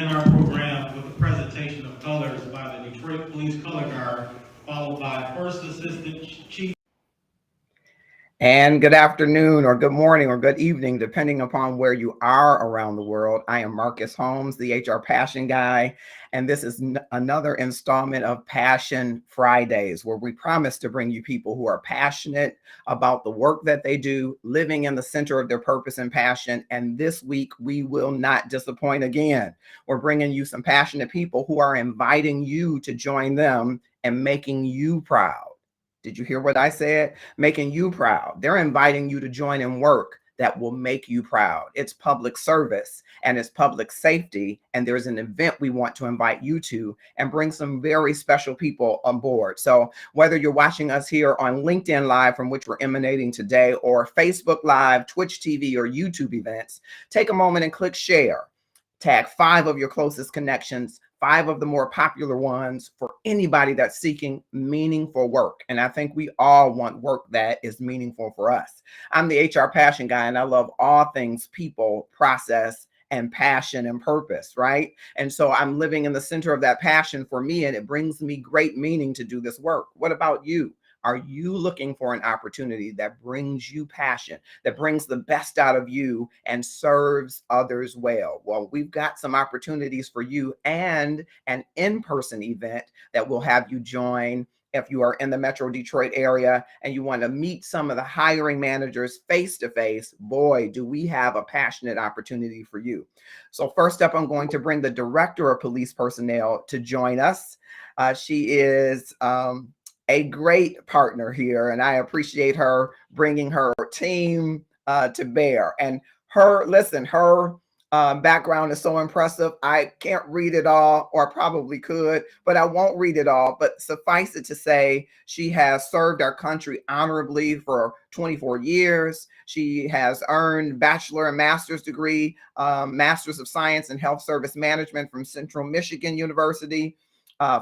begin our program with a presentation of colors by the Detroit Police Color Guard, followed by First Assistant Chief. And good afternoon or good morning or good evening, depending upon where you are around the world. I am Marcus Holmes, the HR Passion Guy, and this is another installment of Passion Fridays, where we promise to bring you people who are passionate about the work that they do, living in the center of their purpose and passion. And this week, we will not disappoint again. We're bringing you some passionate people who are inviting you to join them and making you proud. Did you hear what I said? Making you proud. They're inviting you to join in work that will make you proud. It's public service and it's public safety. And there's an event we want to invite you to and bring some very special people on board. So whether you're watching us here on LinkedIn Live, from which we're emanating today, or Facebook Live, Twitch TV, or YouTube events, take a moment and click share. Tag 5 of your closest connections, 5 of the more popular ones, for anybody that's seeking meaningful work. And I think we all want work that is meaningful for us. I'm the HR Passion Guy, and I love all things people, process, and passion and purpose, right? And so I'm living in the center of that passion for me, and it brings me great meaning to do this work. What about you? Are you looking for an opportunity that brings you passion, that brings the best out of you and serves others well? Well, we've got some opportunities for you and an in-person event that will have you join if you are in the Metro Detroit area and you want to meet some of the hiring managers face-to-face. Boy, do we have a passionate opportunity for you. So first up, I'm going to bring the Director of Police Personnel to join us. She is a great partner here, and I appreciate her bringing her team to bear. And her background is so impressive. I can't read it all, or I probably could, but I won't read it all. But suffice it to say, she has served our country honorably for 24 years. She has earned bachelor and master's degree, Masters of Science in Health Service Management from Central Michigan University.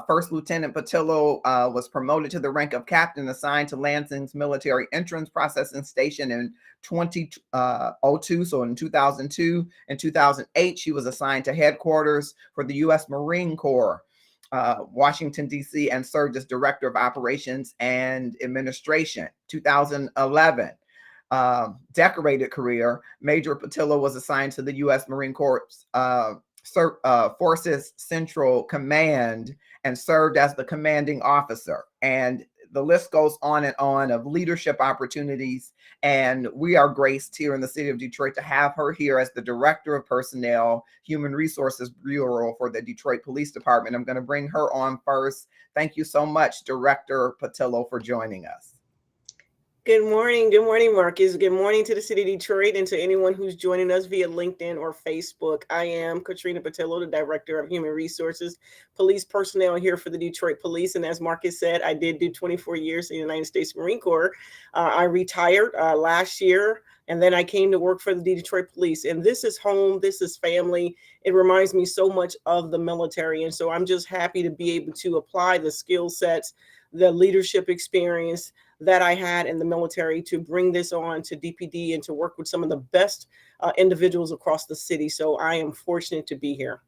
First Lieutenant Patillo was promoted to the rank of captain, assigned to Lansing's Military Entrance Processing Station in 2002. So in 2002 and 2008, she was assigned to headquarters for the U.S. Marine Corps, Washington, D.C., and served as Director of Operations and Administration. 2011. Decorated career, Major Patillo was assigned to the U.S. Marine Corps Forces Central Command and served as the commanding officer. And the list goes on and on of leadership opportunities. And we are graced here in the city of Detroit to have her here as the Director of Personnel, Human Resources Bureau for the Detroit Police Department. I'm going to bring her on first. Thank you so much, Director Patillo, for joining us. Good morning. Good morning, Marcus. Good morning to the city of Detroit and to anyone who's joining us via LinkedIn or Facebook. I am Katrina Patillo, the Director of Human Resources, Police Personnel here for the Detroit Police. And as Marcus said, I did do 24 years in the United States Marine Corps. I retired last year, and then I came to work for the Detroit Police. And this is home. This is family. It reminds me so much of the military. And so I'm just happy to be able to apply the skill sets, the leadership experience that I had in the military to bring this on to DPD and to work with some of the best individuals across the city. So I am fortunate to be here.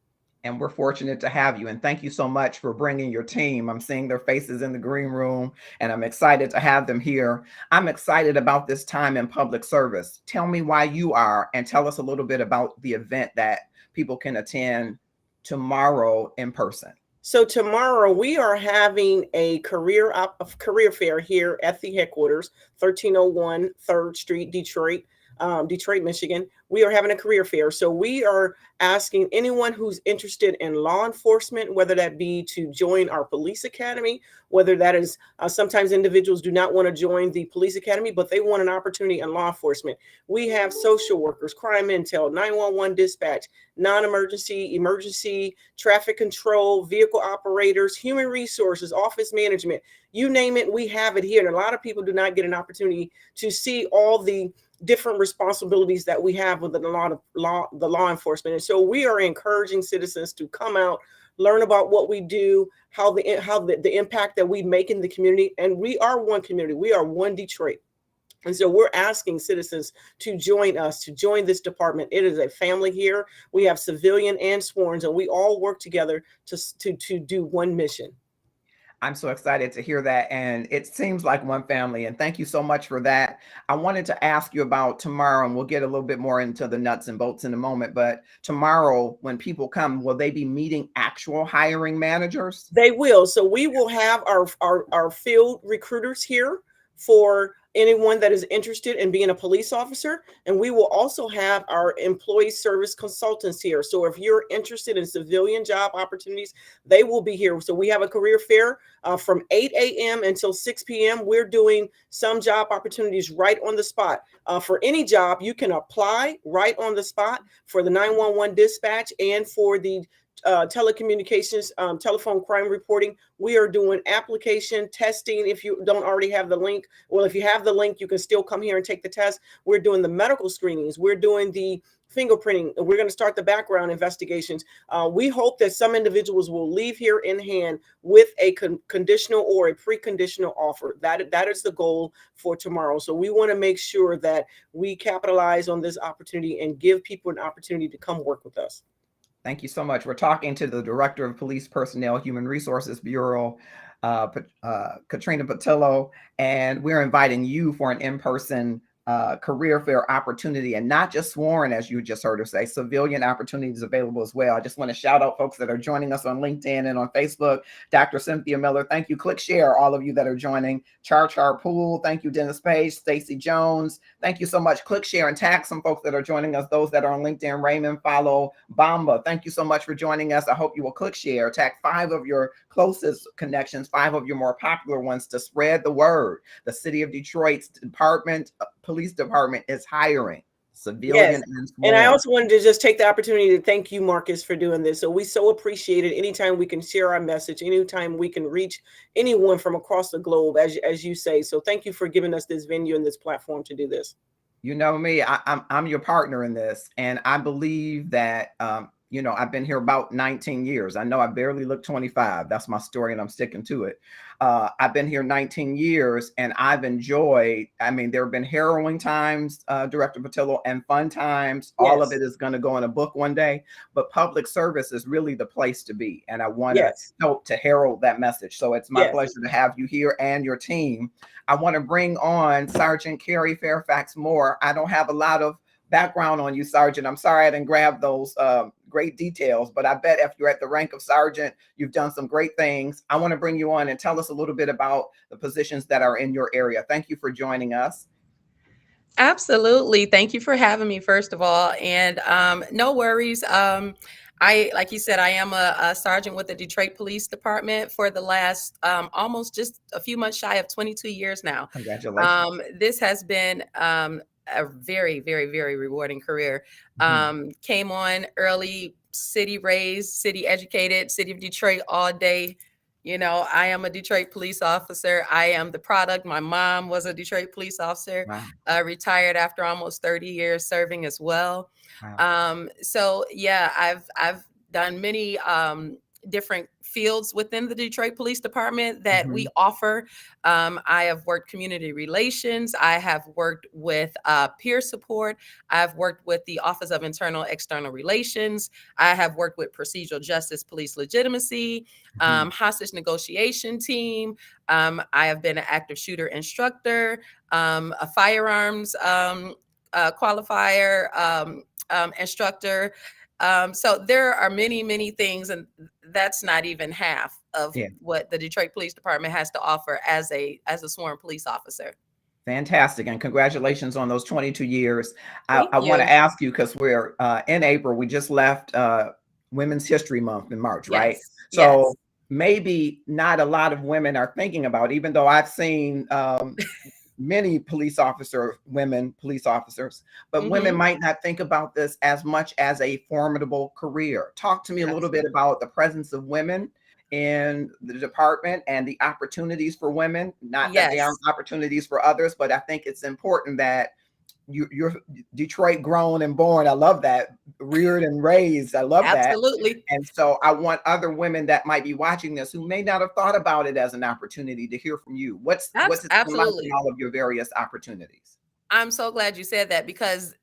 And we're fortunate to have you. And thank you so much for bringing your team. I'm seeing their faces in the green room, and I'm excited to have them here. I'm excited about this time in public service. Tell me why you are, and tell us a little bit about the event that people can attend tomorrow in person. So tomorrow we are having a career fair here at the headquarters, 1301 3rd Street, Detroit, Michigan. We are having a career fair. So we are asking anyone who's interested in law enforcement, whether that be to join our police academy, whether that is sometimes individuals do not want to join the police academy, but they want an opportunity in law enforcement. We have social workers, crime intel, 911 dispatch, non-emergency, emergency, traffic control, vehicle operators, human resources, office management, you name it, we have it here. And a lot of people do not get an opportunity to see all the different responsibilities that we have within the law enforcement. And so we are encouraging citizens to come out, learn about what we do, how the impact that we make in the community. And we are one community. We are one Detroit. And so we're asking citizens to join us, to join this department. It is a family here. We have civilian and sworns, and we all work together to do one mission. I'm so excited to hear that. And it seems like one family. And thank you so much for that. I wanted to ask you about tomorrow, and we'll get a little bit more into the nuts and bolts in a moment. But tomorrow, when people come, will they be meeting actual hiring managers? They will. So we will have our field recruiters here for anyone that is interested in being a police officer. And we will also have our employee service consultants here. So if you're interested in civilian job opportunities, they will be here. So we have a career fair from 8 a.m. until 6 p.m. We're doing some job opportunities right on the spot. For any job, you can apply right on the spot for the 911 dispatch and for the telecommunications, telephone crime reporting. We are doing application testing. If you don't already have the link, well, if you have the link, you can still come here and take the test. We're doing the medical screenings. We're doing the fingerprinting. We're going to start the background investigations. We hope that some individuals will leave here in hand with a conditional or a preconditional offer. That is the goal for tomorrow. So we want to make sure that we capitalize on this opportunity and give people an opportunity to come work with us. Thank you so much. We're talking to the Director of Police Personnel, Human Resources Bureau, Katrina Patillo, and we're inviting you for an in-person career fair opportunity, and not just sworn, as you just heard her say, civilian opportunities available as well. I just want to shout out folks that are joining us on LinkedIn and on Facebook. Dr. Cynthia Miller, thank you. Click share, all of you that are joining. Char Pool, thank you. Dennis Page, Stacy Jones, thank you so much. Click share and tag some folks that are joining us. Those that are on LinkedIn, Raymond, follow Bamba. Thank you so much for joining us. I hope you will click share, tag 5 of your closest connections, 5 of your more popular ones to spread the word. The City of Detroit's police department is hiring civilian and sworn. And I also wanted to just take the opportunity to thank you, Marcus, for doing this. So we so appreciate it. Anytime we can share our message, anytime we can reach anyone from across the globe, as you say. So thank you for giving us this venue and this platform to do this. You know me, I'm your partner in this, and I believe that you know, I've been here about 19 years. I know I barely look 25. That's my story, and I'm sticking to it. I've been here 19 years, and I've enjoyed, I mean, there have been harrowing times, Director Patillo, and fun times. Yes. All of it is going to go in a book one day, but public service is really the place to be. And I want to help to herald that message. So it's my pleasure to have you here and your team. I want to bring on Sergeant Carrie Fairfax Moore. I don't have a lot of background on you, Sergeant. I'm sorry I didn't grab those great details, but I bet if you're at the rank of sergeant, you've done some great things. I want to bring you on and tell us a little bit about the positions that are in your area. Thank you for joining us. Absolutely. Thank you for having me, first of all. And no worries. Like you said, I am a sergeant with the Detroit Police Department for the last almost just a few months shy of 22 years now. Congratulations. This has been a very, very, very rewarding career. Came on early, city raised, city educated, city of Detroit all day. You know, I am a Detroit police officer. I am the product. My mom was a Detroit police officer, retired after almost 30 years serving as well. So yeah, I've done many different fields within the Detroit Police Department that we offer. I have worked community relations. I have worked with peer support. I've worked with the Office of Internal External Relations. I have worked with procedural justice, police legitimacy, hostage negotiation team. I have been an active shooter instructor, a firearms qualifier instructor. So there are many, many things, and that's not even half of what the Detroit Police Department has to offer as a sworn police officer. Fantastic. And congratulations on those 22 years. I want to ask you, because we're in April, we just left Women's History Month in March, right? So maybe not a lot of women are thinking about, even though I've seen many women police officers, but women might not think about this as much as a formidable career. Talk to me a little bit about the presence of women in the department and the opportunities for women. Not that there aren't opportunities for others, but I think it's important that you're Detroit grown and born. I love that. Reared and raised. I love that. Absolutely. And so I want other women that might be watching this who may not have thought about it as an opportunity to hear from you. What's it been like in Absolutely. all of your various opportunities? I'm so glad you said that because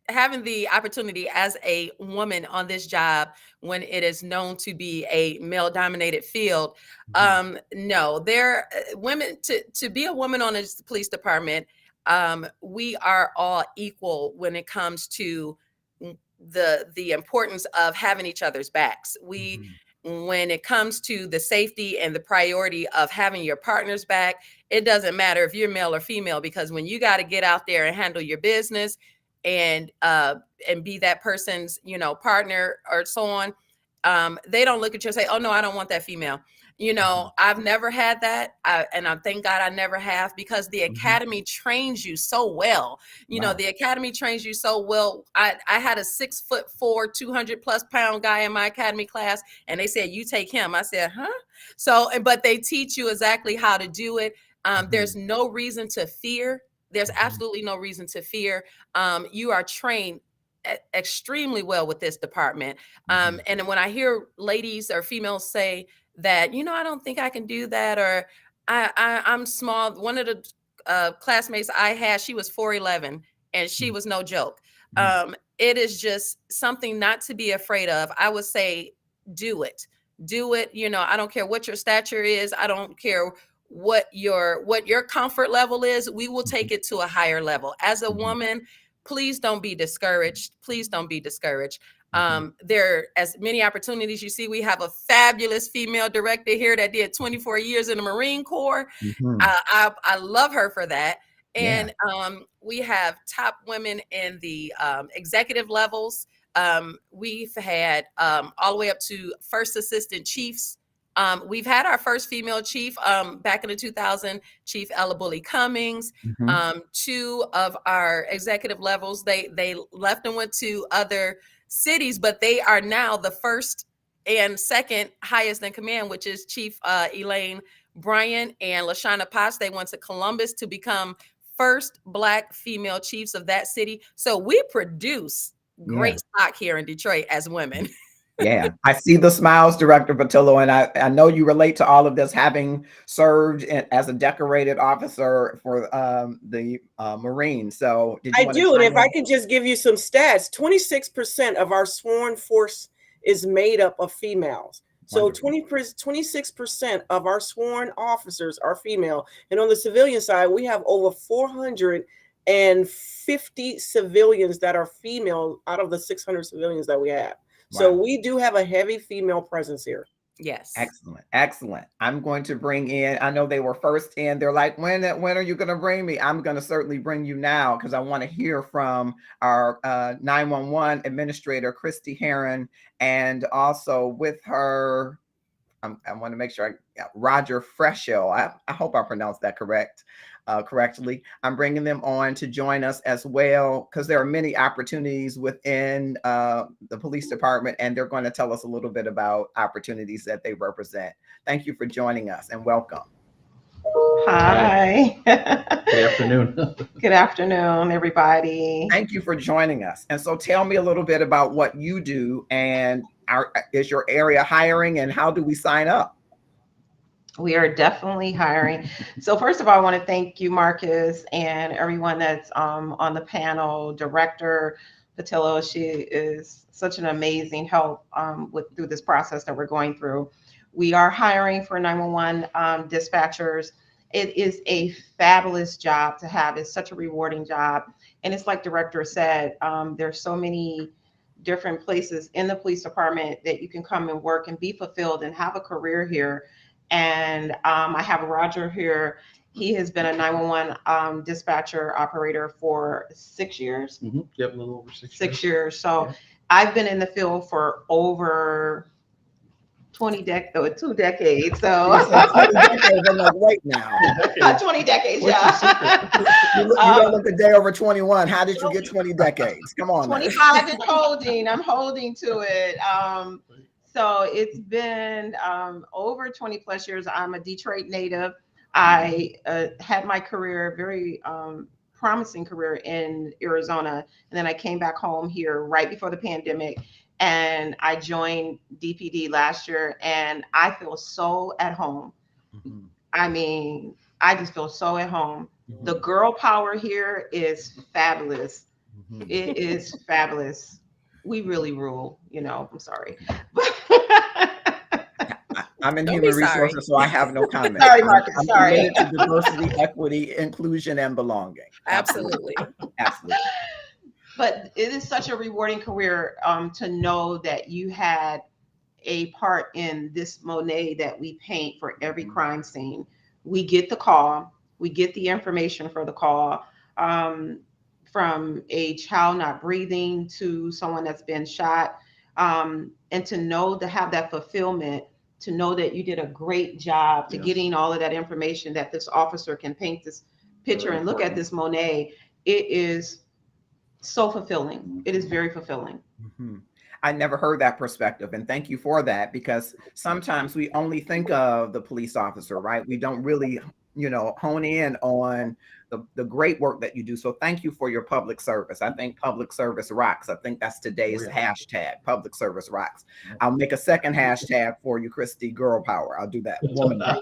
having the opportunity as a woman on this job when it is known to be a male dominated field, no, there women to be a woman on this police department, we are all equal when it comes to the importance of having each other's backs. We when it comes to the safety and the priority of having your partner's back, it doesn't matter if you're male or female, because when you got to get out there and handle your business and be that person's, partner or so on, they don't look at you and say, oh no, I don't want that female. I've never had that. And I thank God I never have, because the academy trains you so well. Wow. The academy trains you so well. I had a 6'4", 200+ pound guy in my academy class, and they said, you take him. I said, huh? So, but they teach you exactly how to do it. There's no reason to fear. There's absolutely no reason to fear. You are trained extremely well with this department. And when I hear ladies or females say that, I don't think I can do that, or I'm small. One of the classmates I had, she was 4'11", and she was no joke. It is just something not to be afraid of. I would say, do it. I don't care what your stature is. I don't care what your comfort level is. We will take it to a higher level. As a woman, please don't be discouraged. Please don't be discouraged. There are as many opportunities. You see, we have a fabulous female director here that did 24 years in the Marine Corps. I love her for that. And we have top women in the executive levels. We've had all the way up to first assistant chiefs. We've had our first female chief back in the 2000, Chief Ella Bully Cummings. Two of our executive levels, they left and went to other cities, but they are now the first and second highest in command, which is Chief Elaine Bryant and LaShawna Potts. They went to Columbus to become first Black female chiefs of that city. So we produce great stock here in Detroit as women. Yeah, I see the smiles, Director Patillo, and I know you relate to all of this, having served as a decorated officer for the Marines. So did you I do, and if I can just give you some stats, 26% of our sworn force is made up of females. So 26% of our sworn officers are female. And on the civilian side, we have over 450 civilians that are female out of the 600 civilians that we have. Wow. So we do have a heavy female presence here. Yes. Excellent. Excellent. I'm going to bring in, I know they were first in, they're like, when are you going to bring me? I'm going to certainly bring you now, because I want to hear from our 911 administrator, Christy Heron, and also with her, I want to make sure Roger Fresho. I hope I pronounced that correctly. I'm bringing them on to join us as well, because there are many opportunities within the police department, and they're going to tell us a little bit about opportunities that they represent. Thank you for joining us, and welcome. Hi. Good afternoon. Good afternoon, everybody. Thank you for joining us. And so tell me a little bit about what you do, and is your area hiring, and how do we sign up? We are definitely hiring. So first of all, I want to thank you, Marcus, and everyone that's on the panel. Director Patillo, she is such an amazing help through this process that we're going through. We are hiring for 911 dispatchers. It is a fabulous job to have. It's such a rewarding job. And it's like Director said, there's so many different places in the police department that you can come and work and be fulfilled and have a career here. And I have Roger here. He has been a 911 dispatcher operator for 6 years. Yep, a little over 6 years. 6 years. So I've been in the field for over 2 decades. So 20 decades, I'm like, wait now. 20 decades, You don't look a day over 21. How did you get 20 decades? Come on. 25 is holding. I'm holding to it. So it's been over 20 plus years. I'm a Detroit native. I had my career very promising career in Arizona. And then I came back home here right before the pandemic, and I joined DPD last year, and I feel so at home. Mhm. I mean, I just feel so at home. Mhm. The girl power here is fabulous. Mhm. It is fabulous. We really rule, you know. I'm sorry. I'm in Don't human be sorry. resources, so I have no comment. Sorry, Marcus, I'm sorry. committed to diversity, equity, inclusion, and belonging. Absolutely. Absolutely. But it is such a rewarding career to know that you had a part in this Monet that we paint for every crime scene. We get the call, we get the information for the call, from a child not breathing to someone that's been shot, and to know, to have that fulfillment, to know that you did a great job to Yes. getting all of that information, that this officer can paint this picture Very and look at important. this Monet. It is so fulfilling. It is very fulfilling. Mhm. I never heard that perspective, and thank you for that, because sometimes we only think of the police officer, right? We don't really, hone in on the great work that you do. So thank you for your public service. I think public service rocks. I think that's today's Oh, yeah. hashtag, public service rocks. I'll make a second hashtag for you, Christy, girl power. I'll do that, woman power.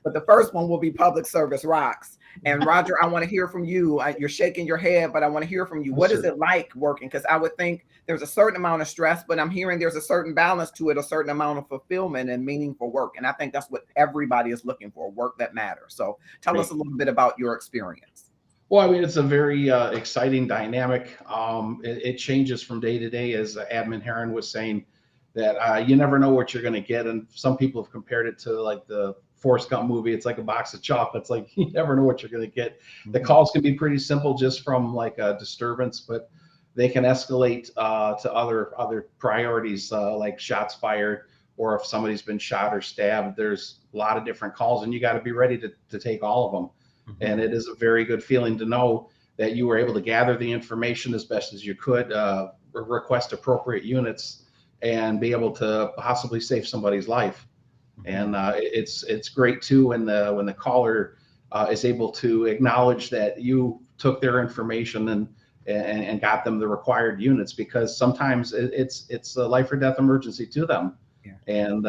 But the first one will be public service rocks. And Roger, I want to hear from you. You're shaking your head, but I want to hear from you. What is it like working? Because I would think there's a certain amount of stress, but I'm hearing there's a certain balance to it, a certain amount of fulfillment and meaningful work. And I think that's what everybody is looking for, work that matters. So tell us a little bit about your experience. Well, I mean, it's a very exciting dynamic. It changes from day to day, as Admin Heron was saying, that you never know what you're going to get. And some people have compared it to like the Forrest Gump movie. It's like a box of chocolates. Like, you never know what you're going to get. The calls can be pretty simple, just from like a disturbance, but they can escalate to other priorities, like shots fired, or if somebody's been shot or stabbed. There's a lot of different calls, and you got to be ready to take all of them. And it is a very good feeling to know that you were able to gather the information as best as you could, request appropriate units, and be able to possibly save somebody's life. And it's great too when the caller is able to acknowledge that you took their information and got them the required units, because sometimes it's a life or death emergency to them. Yeah. And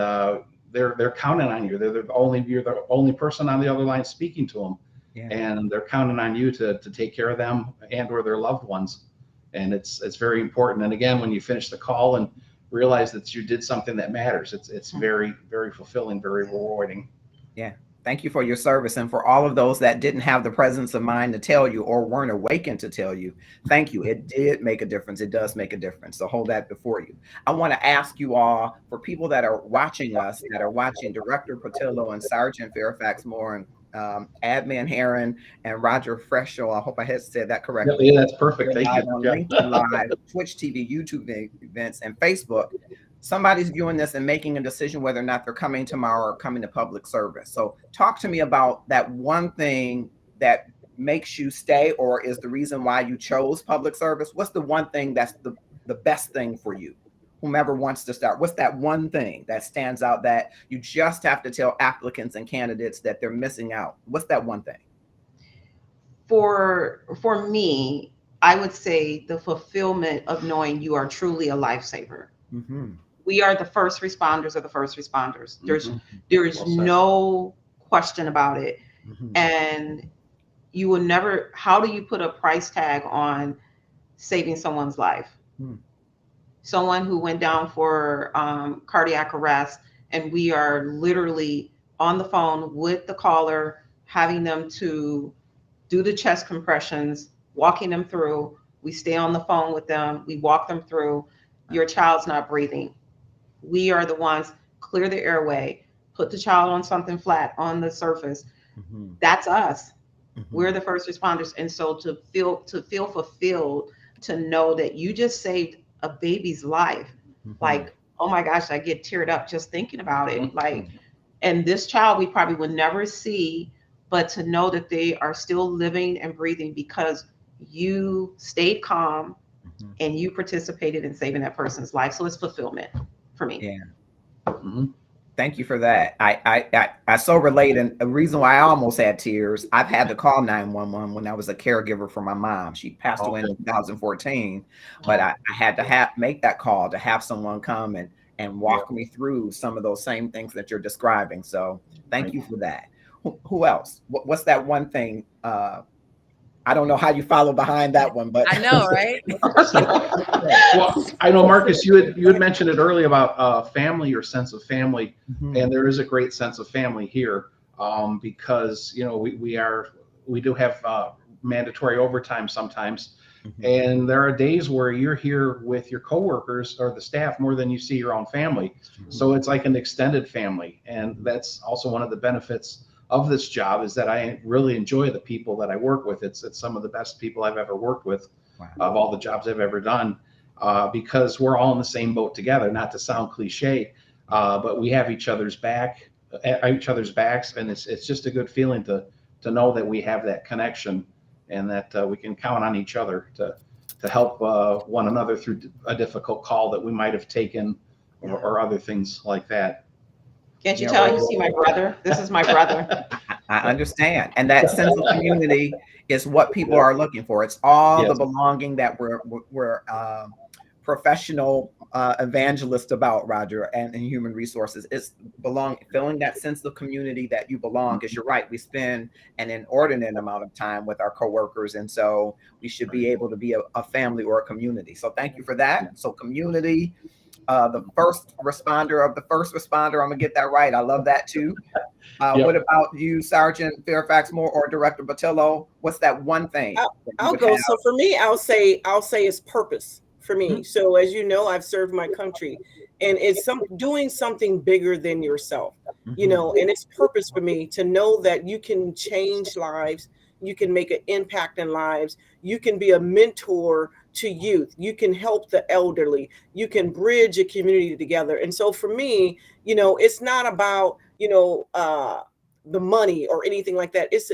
they're counting on you. You're the only person on the other line speaking to them. Yeah. And they're counting on you to take care of them and or their loved ones. And it's very important. And again, when you finish the call and realize that you did something that matters, it's very, very fulfilling, very rewarding. Yeah. Thank you for your service. And for all of those that didn't have the presence of mind to tell you, or weren't awakened to tell you, thank you. It did make a difference. It does make a difference. So hold that before you. I want to ask you all, for people that are watching us, that are watching Director Patillo and Sergeant Fairfax Moore and Admin Heron and Roger Fresho. I hope I had said that correctly. Yeah, that's perfect. Thank Live you. on Yeah. LinkedIn Live, Twitch TV, YouTube events, and Facebook. Somebody's viewing this and making a decision whether or not they're coming tomorrow or coming to public service. So talk to me about that one thing that makes you stay, or is the reason why you chose public service. What's the one thing that's the best thing for you? Whomever wants to start, what's that one thing that stands out that you just have to tell applicants and candidates that they're missing out? What's that one thing? For me, I would say the fulfillment of knowing you are truly a lifesaver. Mm-hmm. We are the first responders of the first responders. There is Well said. no question about it. Mm-hmm. And you will never, how do you put a price tag on saving someone's life? Someone who went down for cardiac arrest, and we are literally on the phone with the caller, having them to do the chest compressions, walking them through. We stay on the phone with them. We walk them through. Your child's not breathing. We are the ones, clear the airway, put the child on something flat on the surface. Mm-hmm. That's us. Mm-hmm. We're the first responders. And so to feel fulfilled, to know that you just saved a baby's life, like, oh my gosh, I get teared up just thinking about it. Like, and this child we probably would never see, but to know that they are still living and breathing because you stayed calm and you participated in saving that person's life. So it's fulfillment for me. Yeah. Mm-hmm. Thank you for that. I so relate, and the reason why I almost had tears, I've had to call 911 when I was a caregiver for my mom. She passed away in 2014, but I had to make that call to have someone come and walk me through some of those same things that you're describing. So thank you for that. Who else? What's that one thing? I don't know how you follow behind that one, but I know, right? Well, I know, Marcus, you had mentioned it earlier about family or sense of family, and there is a great sense of family here, because we do have mandatory overtime sometimes, and there are days where you're here with your coworkers or the staff more than you see your own family. So it's like an extended family, and that's also one of the benefits of this job, is that I really enjoy the people that I work with. It's some of the best people I've ever worked with. Wow. Of all the jobs I've ever done, because we're all in the same boat together. Not to sound cliche, but we have each other's backs, and it's just a good feeling to know that we have that connection, and that we can count on each other to help one another through a difficult call that we might have taken, or other things like that. Can't you tell you see my brother? This is my brother. I understand. And that sense of community is what people are looking for. It's all the belonging that we're professional evangelists about, Roger, and human resources. It's feeling that sense of community that you belong. Because you're right, we spend an inordinate amount of time with our coworkers, and so we should be able to be a family or a community. So thank you for that. So community. The first responder of the first responder. I'm gonna get that right. I love that too. What about you, Sergeant Fairfax Moore or Director Batillo? What's that one thing? I'll go. So for me, I'll say it's purpose for me. So as you know, I've served my country, and it's doing something bigger than yourself, and it's purpose for me to know that you can change lives, you can make an impact in lives, you can be a mentor to youth, you can help the elderly, you can bridge a community together. And so for me, it's not about the money or anything like that. It's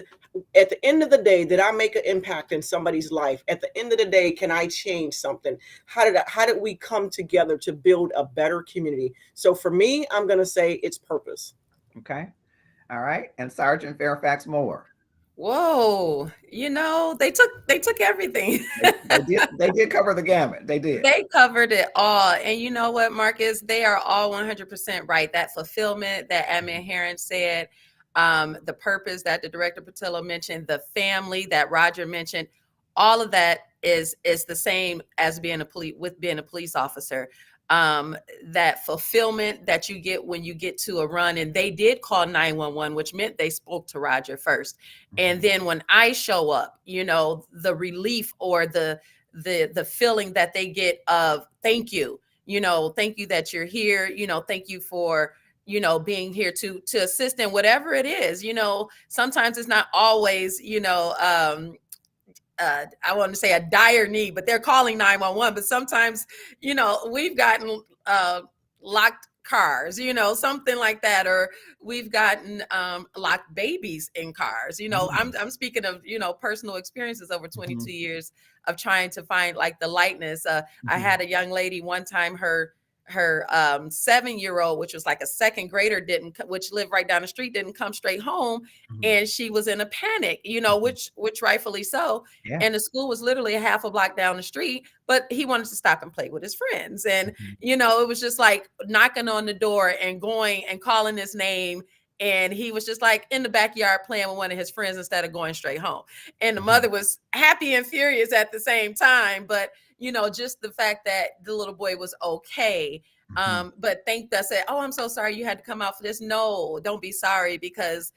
at the end of the day, did I make an impact in somebody's life? At the end of the day, can I change something? How did we come together to build a better community? So for me, I'm going to say it's purpose. Okay. All right. And Sergeant Fairfax Moore. Whoa, they took everything. They did cover the gamut. They did. They covered it all. And you know what, Marcus? They are all 100% right. That fulfillment that Admin Heron said, the purpose that the Director Patillo mentioned, the family that Roger mentioned, all of that is the same as being a police officer. That fulfillment that you get when you get to a run, and they did call 911, which meant they spoke to Roger first. And then when I show up, the relief or the feeling that they get of thank you that you're here, thank you for being here to assist in whatever it is. Sometimes it's not always I want to say a dire need, but they're calling 911. But sometimes, we've gotten locked cars, something like that, or we've gotten locked babies in cars. I'm speaking of personal experiences over 22 years of trying to find like the lightness. I had a young lady one time, her 7-year-old, which was like a second grader, which lived right down the street, didn't come straight home, and she was in a panic, which rightfully so. Yeah. And the school was literally a half a block down the street, but he wanted to stop and play with his friends, and it was just like knocking on the door and going and calling his name. And he was just like in the backyard playing with one of his friends instead of going straight home. And the mother was happy and furious at the same time. But, just the fact that the little boy was okay. But I said, oh, I'm so sorry you had to come out for this. No, don't be sorry, because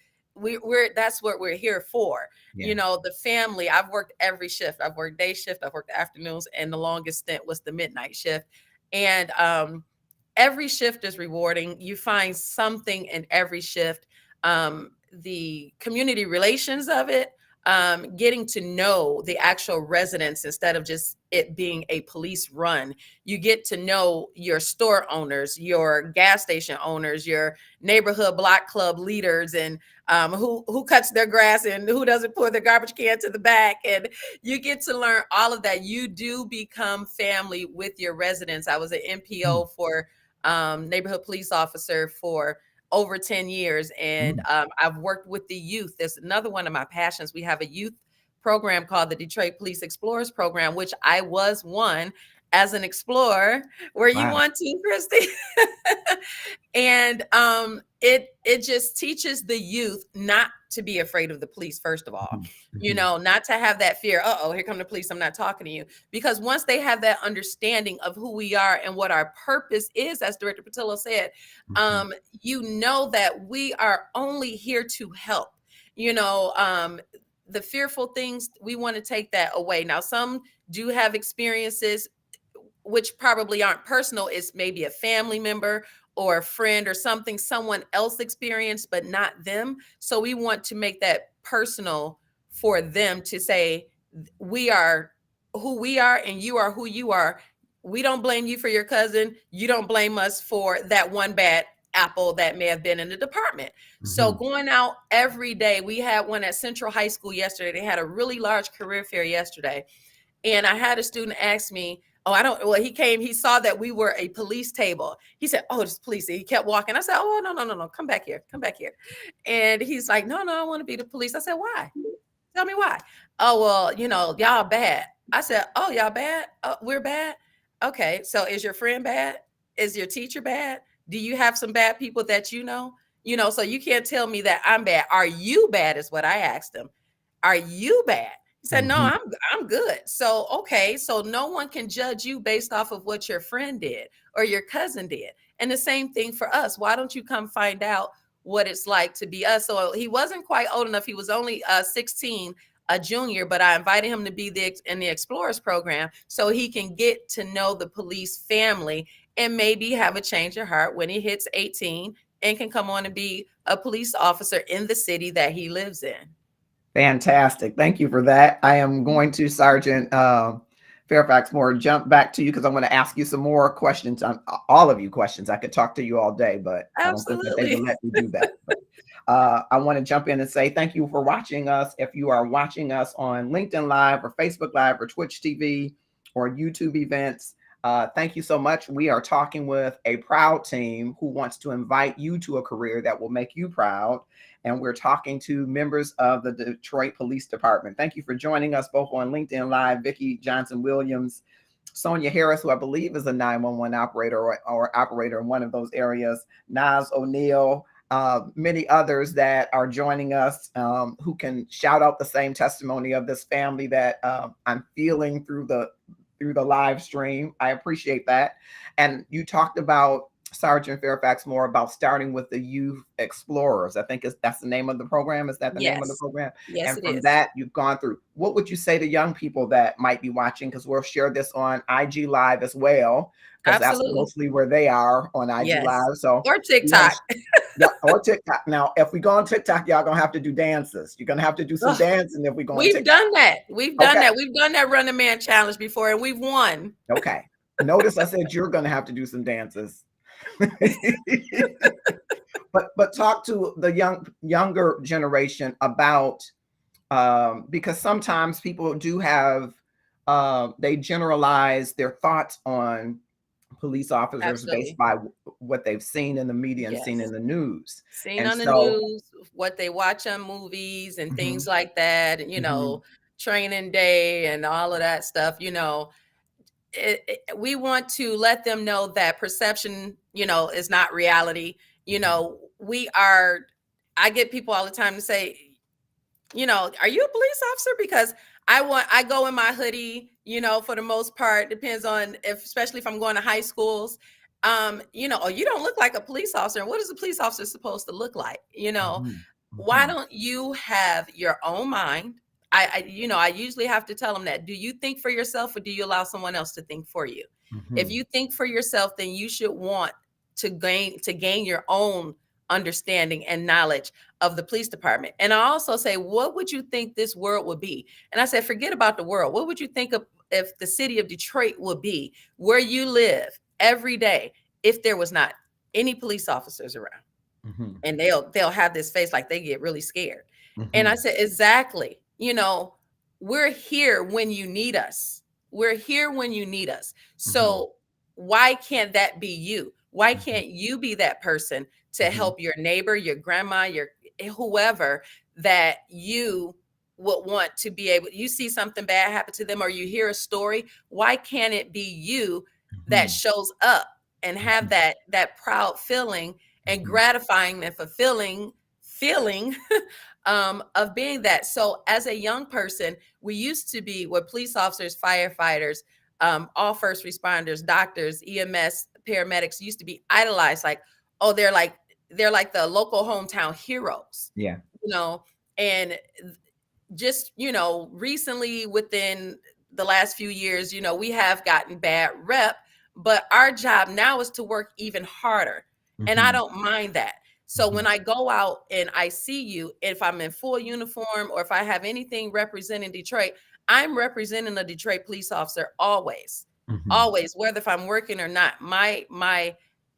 that's what we're here for. Yeah. The family. I've worked every shift. I've worked day shift. I've worked afternoons. And the longest stint was the midnight shift. And, every shift is rewarding. You find something in every shift. The community relations of it, getting to know the actual residents instead of just it being a police run. You get to know your store owners, your gas station owners, your neighborhood block club leaders, and who cuts their grass and who doesn't pour their garbage can to the back. And you get to learn all of that. You do become family with your residents. I was an NPO for neighborhood police officer for over 10 years. And I've worked with the youth. There's another one of my passions. We have a youth program called the Detroit Police Explorers Program, which I was one as an explorer. Were you one too, Christy? And it just teaches the youth not to be afraid of the police, first of all, you know, not to have that fear. Uh-oh, here come the police. I'm not talking to you. Because once they have that understanding of who we are and what our purpose is, as Director Patillo said, you know that we are only here to help. You know, the fearful things, we want to take that away. Now, some do have experiences which probably aren't personal. It's maybe a family member or a friend or something someone else experienced, but not them. So we want to make that personal for them to say, we are who we are and you are who you are. We don't blame you for your cousin. You don't blame us for that one bad apple that may have been in the department. So going out every day, we had one at Central High School yesterday. They had a really large career fair yesterday. And I had a student ask me, he came, he saw that we were a police table. He said, oh, it's police. And he kept walking. I said, oh, no. Come back here. And he's like, no, I want to be the police. I said, why? Tell me why. Oh, well, you know, y'all bad. I said, oh, y'all bad? Oh, we're bad? Okay. So is your friend bad? Is your teacher bad? Do you have some bad people that you know? You know, so you can't tell me that I'm bad. Are you bad is what I asked him. Are you bad? He said, no, I'm good. So, okay. So no one can judge you based off of what your friend did or your cousin did. And the same thing for us. Why don't you come find out what it's like to be us? So he wasn't quite old enough. He was only 16, a junior, but I invited him to be in the Explorers program so he can get to know the police family and maybe have a change of heart when he hits 18 and can come on and be a police officer in the city that he lives in. Fantastic. Thank you for that. I am going to Sergeant Fairfax Moore jump back to you because I want to ask you some more questions on all of you questions. I could talk to you all day, but I don't think that they would let me do that. But, I want to jump in and say thank you for watching us. If you are watching us on LinkedIn Live or Facebook Live or Twitch TV or YouTube events, thank you so much. We are talking with a proud team who wants to invite you to a career that will make you proud. And we're talking to members of the Detroit Police Department. Thank you for joining us both on LinkedIn Live, Vicki Johnson-Williams, Sonia Harris, who I believe is a 911 operator or operator in one of those areas, Naz O'Neill, many others that are joining us who can shout out the same testimony of this family that I'm feeling through the live stream. I appreciate that. And you talked about, Sergeant Fairfax Moore, about starting with the Youth Explorers. I think that's the name of the program. Is that the name of the program? Yes, and from that, you've gone through. What would you say to young people that might be watching? Because we'll share this on IG Live as well, because that's mostly where they are on IG Live. So or TikTok. Yeah, or TikTok. Now, if we go on TikTok, y'all gonna have to do dances. You're gonna have to do some dancing if we go on TikTok. Done that. We've done that. We've done that Run a Man challenge before, and we've won. Okay. Notice I said you're gonna have to do some dances. but talk to the younger generation about because sometimes people do have they generalize their thoughts on police officers based by what they've seen in the media and seen in the news. On the news, what they watch on movies and things like that, you know, training day and all of that stuff, you know. We want to let them know that perception, you know, is not reality. You know, I get people all the time to say, you know, are you a police officer? Because I go in my hoodie, you know, for the most part, depends on especially if I'm going to high schools, you know, you don't look like a police officer. What is a police officer supposed to look like? You know, why don't you have your own mind? I usually have to tell them that. Do you think for yourself or do you allow someone else to think for you? If you think for yourself, then you should want to gain your own understanding and knowledge of the police department. And I also say, what would you think this world would be? And I said, forget about the world. What would you think of if the city of Detroit would be where you live every day if there was not any police officers around? And they'll have this face like they get really scared. And I said, exactly. You know, we're here when you need us. We're here when you need us. So why can't that be you? Why can't you be that person to help your neighbor, your grandma, your whoever that you would want to be able, you see something bad happen to them or you hear a story, why can't it be you that shows up and have that proud feeling and gratifying and fulfilling feeling of being that? So as a young person, we used to be what police officers, firefighters, all first responders, doctors, EMS, paramedics used to be idolized. Like, oh, they're like the local hometown heroes. Yeah. You know, and just, you know, recently within the last few years, you know, we have gotten bad rep, but our job now is to work even harder. And I don't mind that. So when I go out and I see you, if I'm in full uniform or if I have anything representing Detroit, I'm representing a Detroit police officer always, always, whether if I'm working or not. My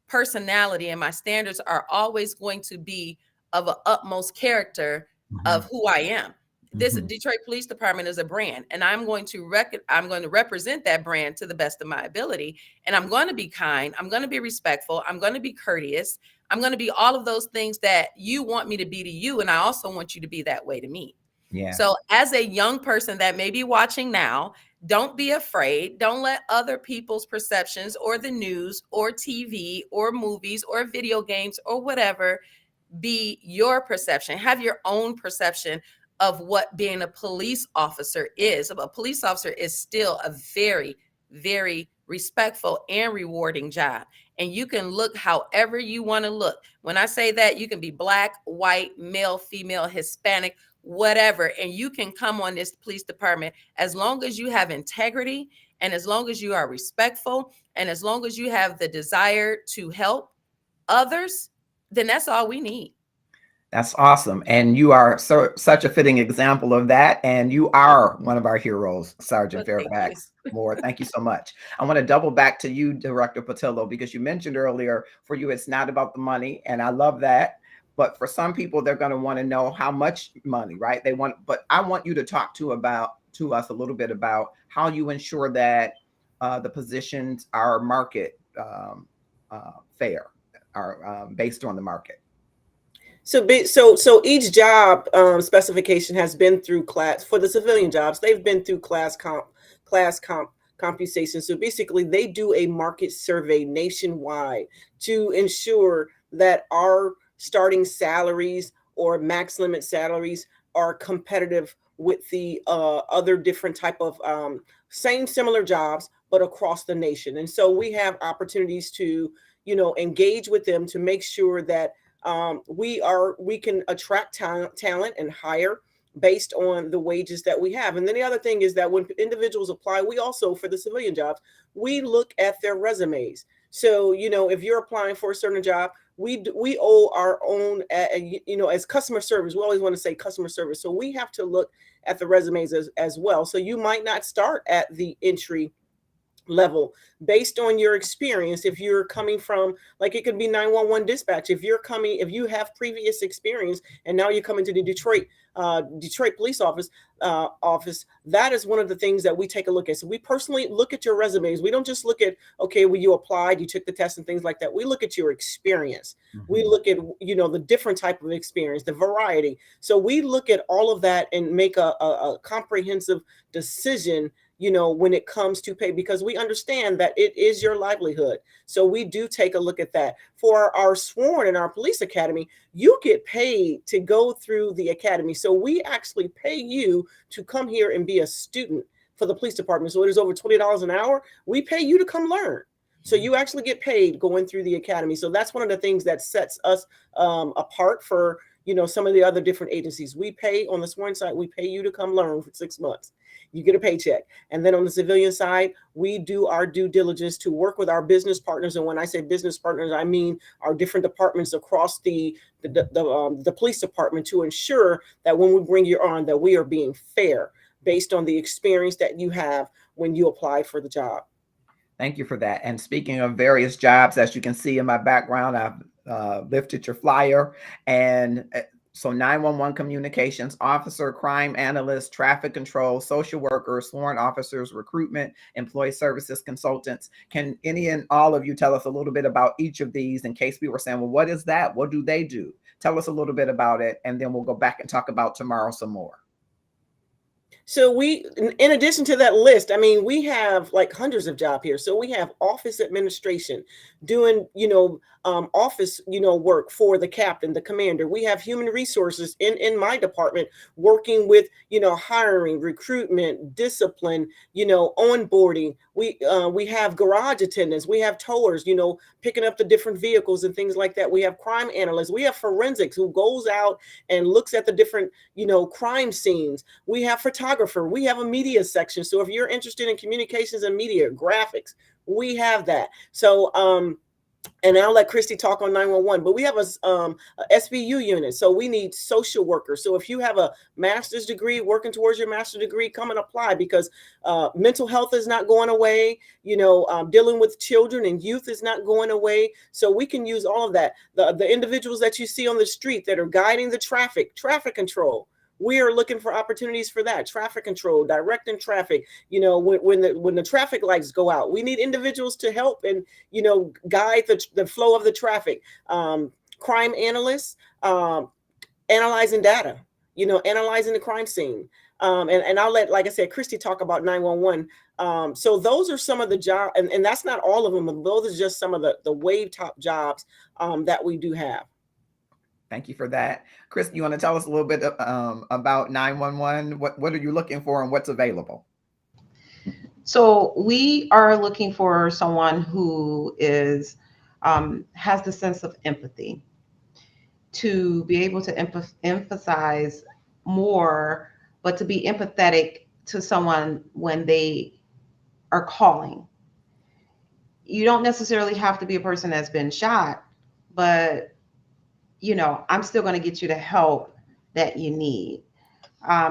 personality and my standards are always going to be of an utmost character of who I am. This Detroit Police Department is a brand, and I'm going to represent that brand to the best of my ability. And I'm going to be kind. I'm going to be respectful. I'm going to be courteous. I'm going to be all of those things that you want me to be to you, and I also want you to be that way to me. Yeah. So as a young person that may be watching now, don't be afraid. Don't let other people's perceptions or the news or TV or movies or video games or whatever be your perception. Have your own perception of what being a police officer is. A police officer is still a very, very respectful and rewarding job. And you can look however you want to look. When I say that, you can be black, white, male, female, Hispanic, whatever. And you can come on this police department as long as you have integrity and as long as you are respectful and as long as you have the desire to help others, then that's all we need. That's awesome. And you are such a fitting example of that. And you are one of our heroes, Sergeant Fairfax Moore. Thank you so much. I want to double back to you, Director Patillo, because you mentioned earlier for you, it's not about the money. And I love that. But for some people, they're going to want to know how much money, right? But I want you to talk to us a little bit about how you ensure that the positions are market fair, are based on the market. So each job specification has been through class. For the civilian jobs, they've been through class computation. So basically, they do a market survey nationwide to ensure that our starting salaries or max limit salaries are competitive with the other different type of similar jobs, but across the nation. And so we have opportunities to, you know, engage with them to make sure that we can attract talent and hire based on the wages that we have. And then the other thing is that when individuals apply, we also, for the civilian jobs, we look at their resumes. So, you know, if you're applying for a certain job, we owe our own, you know, as customer service, we always want to say customer service. So we have to look at the resumes as well. So you might not start at the entry level based on your experience. If you're coming from, like, it could be 911 dispatch. If you have previous experience and now you're coming to the Detroit police office, that is one of the things that we take a look at. So we personally look at your resumes. We don't just look at, okay, well, you applied, you took the test and things like that. We look at your experience. We look at, you know, the different type of experience, the variety. So we look at all of that and make a comprehensive decision, you know, when it comes to pay, because we understand that it is your livelihood. So we do take a look at that. For our sworn in our police academy, you get paid to go through the academy. So we actually pay you to come here and be a student for the police department. So it is over $20 an hour. We pay you to come learn. So you actually get paid going through the academy. So that's one of the things that sets us apart for, you know, some of the other different agencies. We pay on the sworn side, we pay you to come learn for 6 months. You get a paycheck. And then on the civilian side, we do our due diligence to work with our business partners. And when I say business partners, I mean our different departments across the police department, to ensure that when we bring you on, that we are being fair based on the experience that you have when you apply for the job. Thank you for that. And speaking of various jobs, as you can see in my background, I've lifted your flyer, and So 911 communications officer, crime analyst, traffic control, social workers, sworn officers, recruitment, employee services consultants. Can any and all of you tell us a little bit about each of these, in case we were saying, well, what is that? What do they do? Tell us a little bit about it, and then we'll go back and talk about tomorrow some more. So we, in addition to that list, I mean, we have like hundreds of jobs here. So we have office administration, doing, office, work for the captain, the commander. We have human resources in my department working with, hiring, recruitment, discipline, onboarding. We have garage attendants. We have towers, picking up the different vehicles and things like that. We have crime analysts. We have forensics who goes out and looks at the different, crime scenes. We have photographer. We have a media section. So if you're interested in communications and media, graphics, we have that. So, and I'll let Christy talk on 911, but we have a SVU unit. So we need social workers. So if you have a master's degree, working towards your master's degree, come and apply, because mental health is not going away. Dealing with children and youth is not going away. So we can use all of that. The individuals that you see on the street that are guiding the traffic control. We are looking for opportunities for that. Traffic control, directing traffic, when the traffic lights go out, we need individuals to help and, guide the flow of the traffic. Crime analysts, analyzing data, analyzing the crime scene. And I'll let, like I said, Christy talk about 911. So those are some of the jobs, and that's not all of them, but those are just some of the wave top jobs that we do have. Thank you for that. Chris, you want to tell us a little bit about 911? What are you looking for and what's available? So we are looking for someone who is has the sense of empathy, to be able to emphasize more, but to be empathetic to someone when they are calling. You don't necessarily have to be a person that's been shot, but I'm still going to get you the help that you need.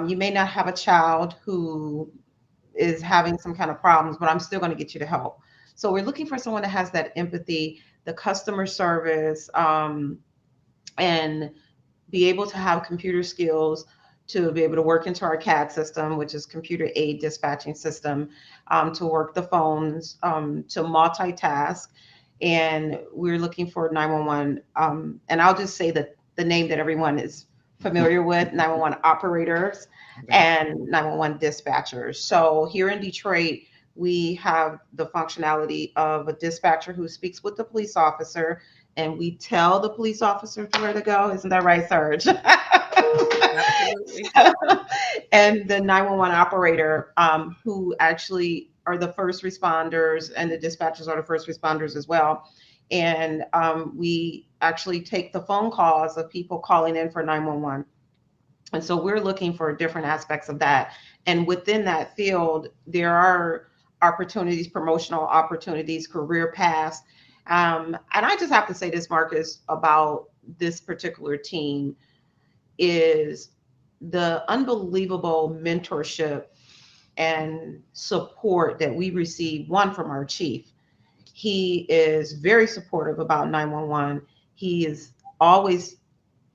You may not have a child who is having some kind of problems, but I'm still going to get you the help. So we're looking for someone that has that empathy, the customer service, and be able to have computer skills to be able to work into our CAD system, which is computer aid dispatching system, to work the phones, to multitask. And we're looking for 911. And I'll just say that the name that everyone is familiar with, 911 operators and 911 dispatchers. So here in Detroit, we have the functionality of a dispatcher who speaks with the police officer, and we tell the police officer where to go. Isn't that right, Serge? Absolutely. And the 911 operator, who actually are the first responders, and the dispatchers are the first responders as well. And we actually take the phone calls of people calling in for 911. And so we're looking for different aspects of that. And within that field, there are opportunities, promotional opportunities, career paths. And I just have to say this, Marcus, about this particular team is the unbelievable mentorship and support that we receive, one, from our chief. He is very supportive about 911. He is always,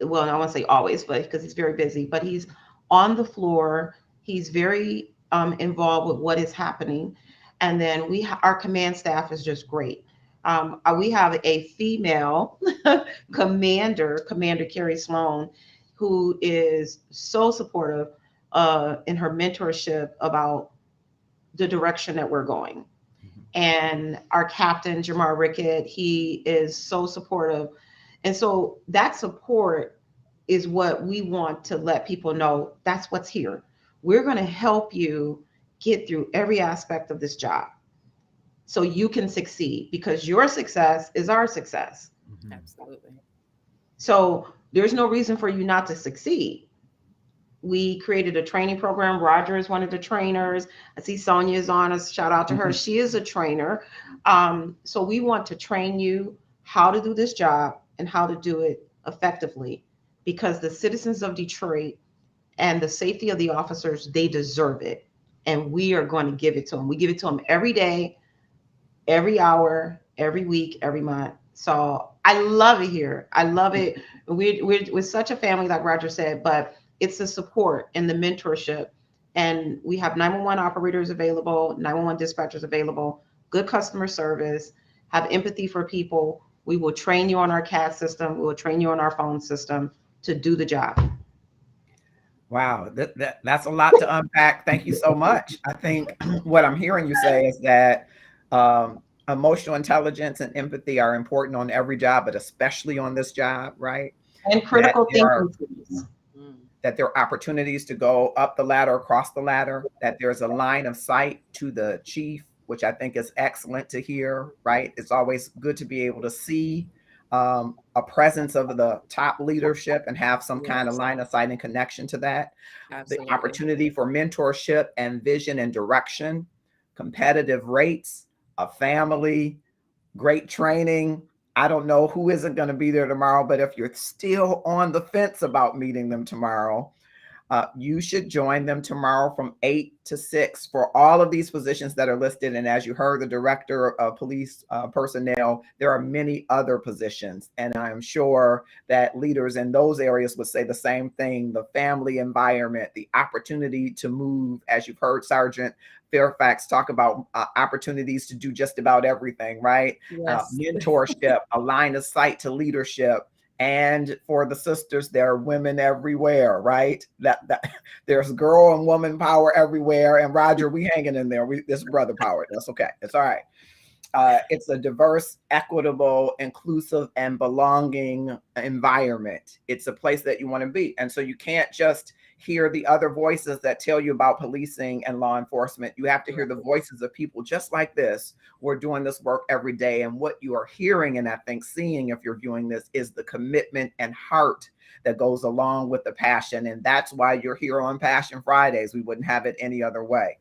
well, I won't say always, but because he's very busy, but he's on the floor. He's very involved with what is happening. And then our command staff is just great. We have a female commander, Commander Carrie Sloan, who is so supportive in her mentorship about the direction that we're going. And our captain, Jamar Rickett, he is so supportive. And so that support is what we want to let people know. That's what's here. We're going to help you get through every aspect of this job so you can succeed, because your success is our success. Absolutely. So there's no reason for you not to succeed. We created a training program. Roger is one of the trainers. I see Sonia is on us. Shout out to her. She is a trainer. So we want to train you how to do this job and how to do it effectively, because the citizens of Detroit and the safety of the officers, they deserve it. And we are going to give it to them. We give it to them every day, every hour, every week, every month. So I love it here. I love it. We're such a family, like Roger said, but it's the support and the mentorship. And we have 911 operators available, 911 dispatchers available, good customer service, have empathy for people. We will train you on our CAD system. We will train you on our phone system to do the job. Wow, that's a lot to unpack. Thank you so much. I think what I'm hearing you say is that emotional intelligence and empathy are important on every job, but especially on this job, right? And critical thinking. That there are opportunities to go up the ladder, across the ladder, that there's a line of sight to the chief, which I think is excellent to hear, right? It's always good to be able to see a presence of the top leadership and have some kind of line of sight and connection to that. Absolutely. The opportunity for mentorship and vision and direction, competitive rates, a family, great training. I don't know who isn't going to be there tomorrow, but if you're still on the fence about meeting them tomorrow, you should join them tomorrow from 8 to 6 for all of these positions that are listed. And as you heard the director of police personnel, there are many other positions. And I'm sure that leaders in those areas would say the same thing: the family environment, the opportunity to move, as you've heard Sergeant Fairfax talk about opportunities to do just about everything, right? Yes. Mentorship, a line of sight to leadership. And for the sisters, there are women everywhere, right? That there's girl and woman power everywhere. And Roger, we hanging in there. This brother power. That's okay. It's all right. It's a diverse, equitable, inclusive, and belonging environment. It's a place that you want to be. And so you can't just hear the other voices that tell you about policing and law enforcement. You have to hear the voices of people just like this who are doing this work every day. And what you are hearing, and I think seeing if you're viewing this, is the commitment and heart that goes along with the passion. And that's why you're here on Passion Fridays. We wouldn't have it any other way.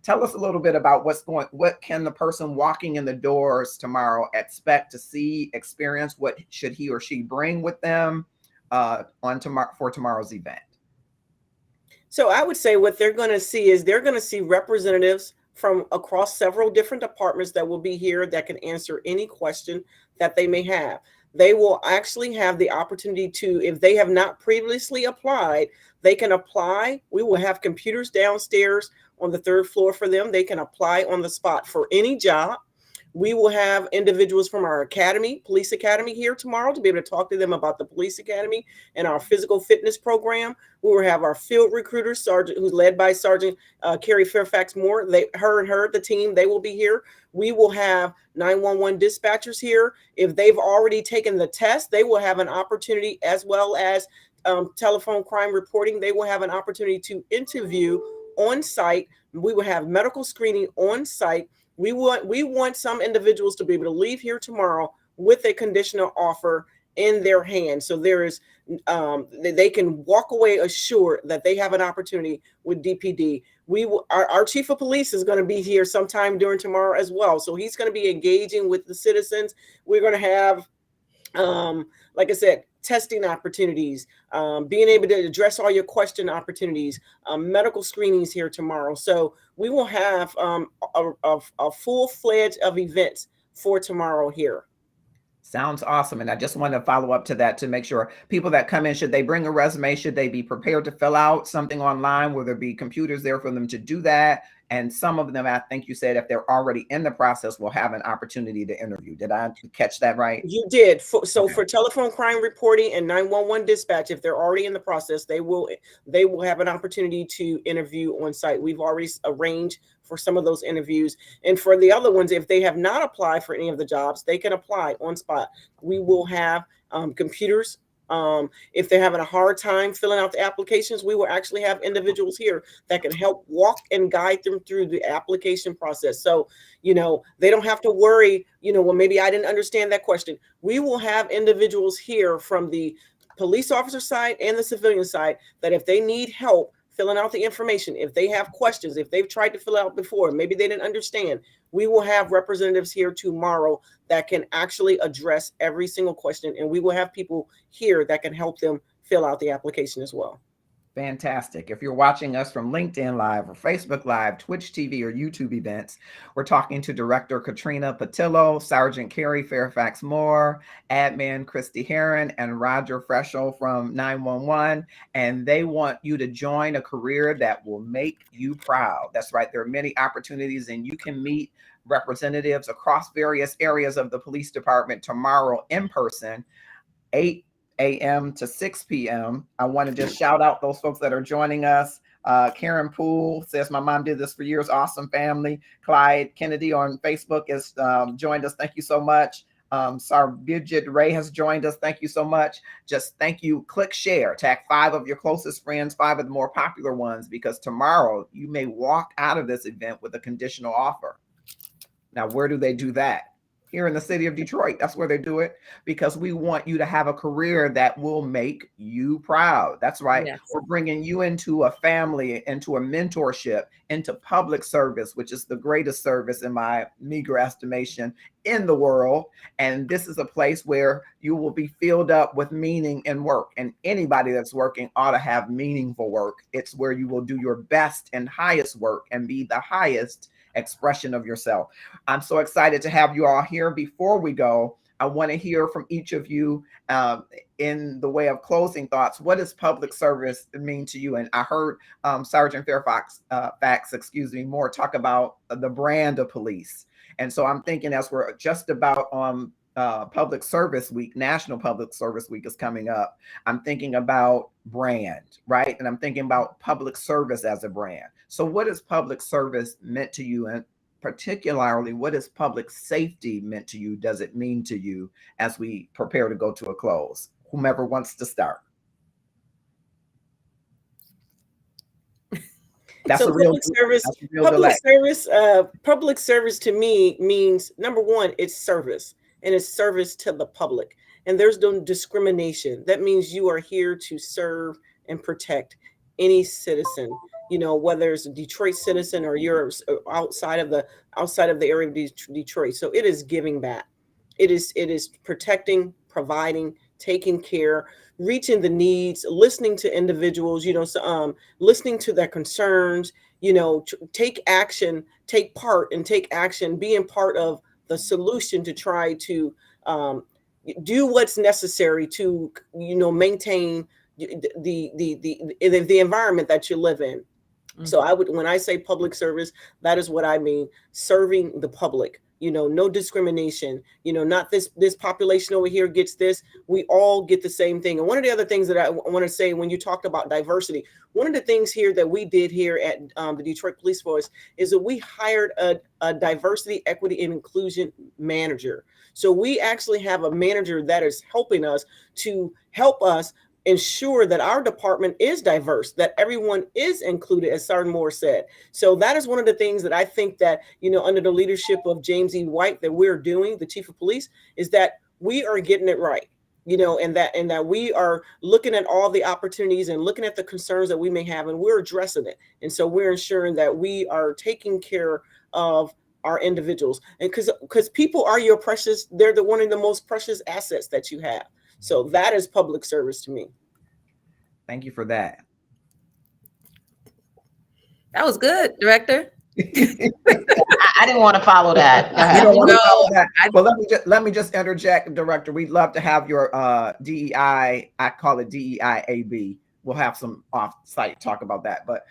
Tell us a little bit about what can the person walking in the doors tomorrow expect to see, experience? What should he or she bring with them for tomorrow's event? So I would say what they're going to see is they're going to see representatives from across several different departments that will be here that can answer any question that they may have. They will actually have the opportunity to, if they have not previously applied, they can apply. We will have computers downstairs on the 3rd floor for them. They can apply on the spot for any job. We will have individuals from our academy, police academy, here tomorrow to be able to talk to them about the police academy and our physical fitness program. We will have our field recruiter, Sergeant, who's led by Sergeant Carrie Fairfax Moore. The team, they will be here. We will have 911 dispatchers here. If they've already taken the test, they will have an opportunity, as well as telephone crime reporting. They will have an opportunity to interview on site. We will have medical screening on site. We want some individuals to be able to leave here tomorrow with a conditional offer in their hand. So there is, they can walk away assured that they have an opportunity with DPD. Our chief of police is going to be here sometime during tomorrow as well. So he's going to be engaging with the citizens. We're going to have, like I said, testing opportunities, being able to address all your question opportunities, medical screenings here tomorrow. So we will have a full-fledged of events for tomorrow here. Sounds awesome. And I just want to follow up to that to make sure people that come in, should they bring a resume? Should they be prepared to fill out something online? Will there be computers there for them to do that? And some of them, I think you said, if they're already in the process, will have an opportunity to interview. Did I catch that right? You did. So for telephone crime reporting and 911 dispatch, if they're already in the process, they will have an opportunity to interview on site. We've already arranged for some of those interviews. And for the other ones, if they have not applied for any of the jobs, they can apply on spot. We will have computers. If they're having a hard time filling out the applications, we will actually have individuals here that can help walk and guide them through the application process. So, they don't have to worry, well, maybe I didn't understand that question. We will have individuals here from the police officer side and the civilian side that if they need help filling out the information, if they have questions, if they've tried to fill out before, maybe they didn't understand, we will have representatives here tomorrow that can actually address every single question. And we will have people here that can help them fill out the application as well. Fantastic. If you're watching us from LinkedIn Live or Facebook Live, Twitch TV, or YouTube events, we're talking to Director Katrina Patillo, Sergeant Carrie Fairfax Moore, Admin Christy Heron, and Roger Freschel from 911. And they want you to join a career that will make you proud. That's right. There are many opportunities, and you can meet representatives across various areas of the police department tomorrow in person, 8 a.m. to 6 p.m. I want to just shout out those folks that are joining us. Karen Poole says, my mom did this for years. Awesome family. Clyde Kennedy on Facebook has joined us. Thank you so much. Sarbijit Ray has joined us. Thank you so much. Just thank you. Click share. Tag 5 of your closest friends, 5 of the more popular ones, because tomorrow you may walk out of this event with a conditional offer. Now, where do they do that? Here in the city of Detroit. That's where they do it, because we want you to have a career that will make you proud. That's right. Yes. We're bringing you into a family, into a mentorship, into public service, which is the greatest service in my meager estimation in the world. And this is a place where you will be filled up with meaning and work. And anybody that's working ought to have meaningful work. It's where you will do your best and highest work and be the highest expression of yourself. I'm so excited to have you all here. Before we go, I want to hear from each of you in the way of closing thoughts. What does public service mean to you? And I heard Sergeant Fairfax Moore talk about the brand of police. And so I'm thinking, as we're just about on Public Service Week, National Public Service Week is coming up, I'm thinking about brand, right? And I'm thinking about public service as a brand. So what is public service meant to you? And particularly, what is public safety meant to you? Does it mean to you as we prepare to go to a close? Whomever wants to start. That's So a real public service to me means, number one, it's service, and it's service to the public. And there's no discrimination. That means you are here to serve and protect any citizen, you know, whether it's a Detroit citizen or you're outside of the area of Detroit. So it is giving back. It is protecting, providing, taking care, reaching the needs, listening to individuals, you know, listening to their concerns, you know, take action, take part and take action, being part of the solution to try to do what's necessary to, you know, maintain the environment that you live in. So when I say public service, that is what I mean. Serving the public, you know, no discrimination, you know, not this population over here gets this. We all get the same thing. And one of the other things that I want to say, when you talked about diversity, one of the things here that we did here at the Detroit Police Force is that we hired a diversity, equity, and inclusion manager. So we actually have a manager that is helping us to help us ensure that our department is diverse, that everyone is included, as Sergeant Moore said. So that is one of the things that I think that, you know, under the leadership of James E. White, that we're doing, the chief of police, is that we are getting it right, you know, and that we are looking at all the opportunities and looking at the concerns that we may have, and we're addressing it. And so we're ensuring that we are taking care of our individuals, and because people are your precious, they're one of the most precious assets that you have. So that is public service to me. Thank you for that. That was good, Director. I didn't want to follow that. Go You ahead. don't want to follow that. Well, let me just interject, Director. We'd love to have your DEI. I call it DEI AB. We'll have some off-site talk about that, but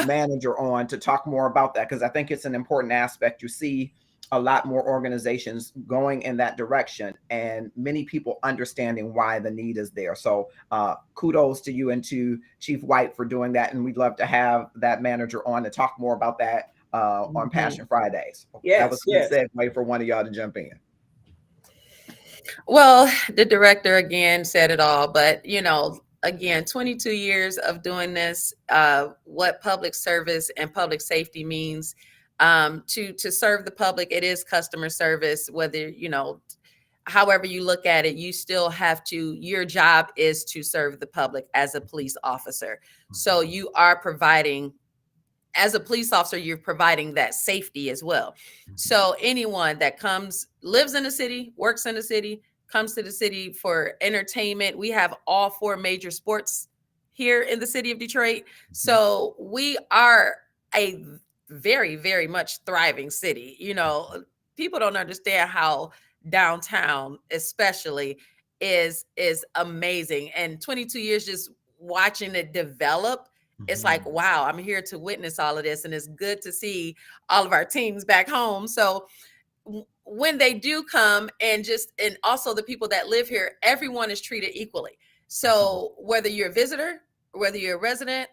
manager on to talk more about that, because I think it's an important aspect. You see a lot more organizations going in that direction, and many people understanding why the need is there. So kudos to you and to Chief White for doing that. And we'd love to have that manager on to talk more about that on Passion Fridays. Yes, that was a good segue for one of y'all to jump in. Well, the director again said it all, but you know, again, 22 years of doing this, what public service and public safety means. To serve the public, it is customer service, whether, you know, however you look at it, you still have to, your job is to serve the public as a police officer. So you are providing, as a police officer, you're providing that safety as well. So anyone that lives in the city, works in the city, comes to the city for entertainment, we have all 4 major sports here in the city of Detroit. So we are a very, very much thriving city. You know, people don't understand how downtown, especially, is amazing. And 22 years just watching it develop, it's like, wow, I'm here to witness all of this. And it's good to see all of our teams back home. So when they do come, and also the people that live here, everyone is treated equally. So whether you're a visitor, whether you're a resident,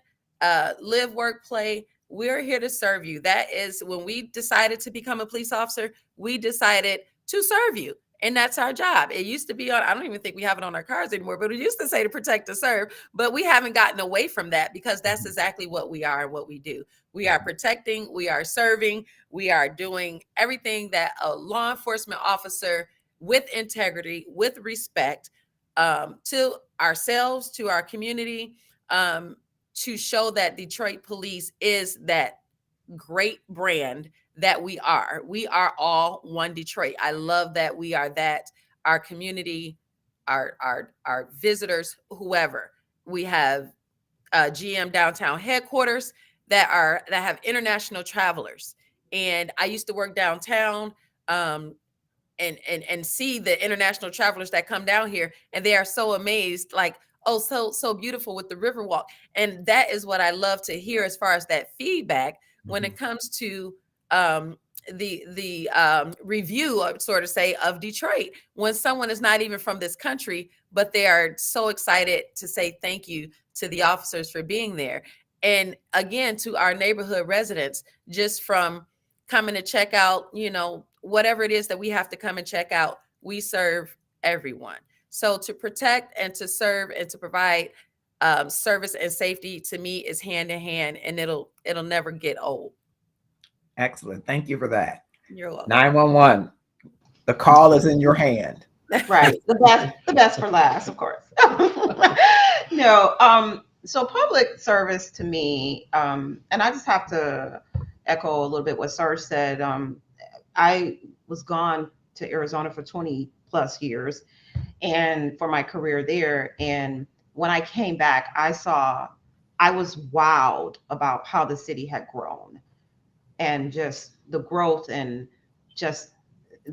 live, work, play, we're here to serve you. That is, when we decided to become a police officer, we decided to serve you. And that's our job. It used to be on, I don't even think we have it on our cars anymore, but it used to say to protect and serve. But we haven't gotten away from that, because that's exactly what we are and what we do. We are protecting, we are serving, we are doing everything that a law enforcement officer with integrity, with respect, to ourselves, to our community, to show that Detroit Police is that great brand that we are. We are all one Detroit. I love that we are that. Our community, our visitors, whoever. We have GM downtown headquarters that have international travelers. And I used to work downtown, and see the international travelers that come down here, and they are so amazed, like, oh, so beautiful with the Riverwalk. And that is what I love to hear as far as that feedback when it comes to the review, sort of say, of Detroit, when someone is not even from this country, but they are so excited to say thank you to the officers for being there. And again, to our neighborhood residents, just from coming to check out, you know, whatever it is that we have to come and check out, we serve everyone. So to protect and to serve and to provide service and safety, to me, is hand in hand, and it'll never get old. Excellent. Thank you for that. You're welcome. 911. The call is in your hand. Right. The best for last, of course. No. So public service to me, and I just have to echo a little bit what Serge said. I was gone to Arizona for 20 plus years, and for my career there. And when I came back, I was wowed about how the city had grown, and just the growth, and just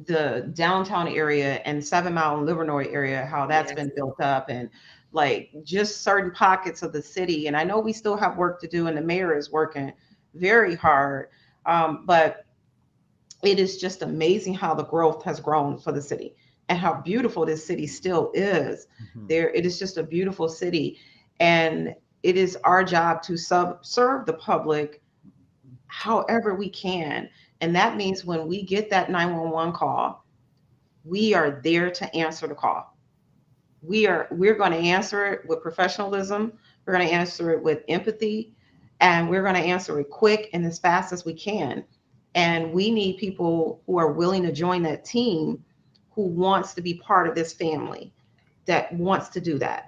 the downtown area and 7 Mile and Livernois area, how that's been built up, and like just certain pockets of the city. And I know we still have work to do, and the mayor is working very hard. But it is just amazing how the growth has grown for the city, and how beautiful this city still is. It is just a beautiful city. And it is our job to serve the public however we can. And that means when we get that 911 call, we are there to answer the call. We're going to answer it with professionalism. We're going to answer it with empathy, and we're going to answer it quick and as fast as we can. And we need people who are willing to join that team, who wants to be part of this family, that wants to do that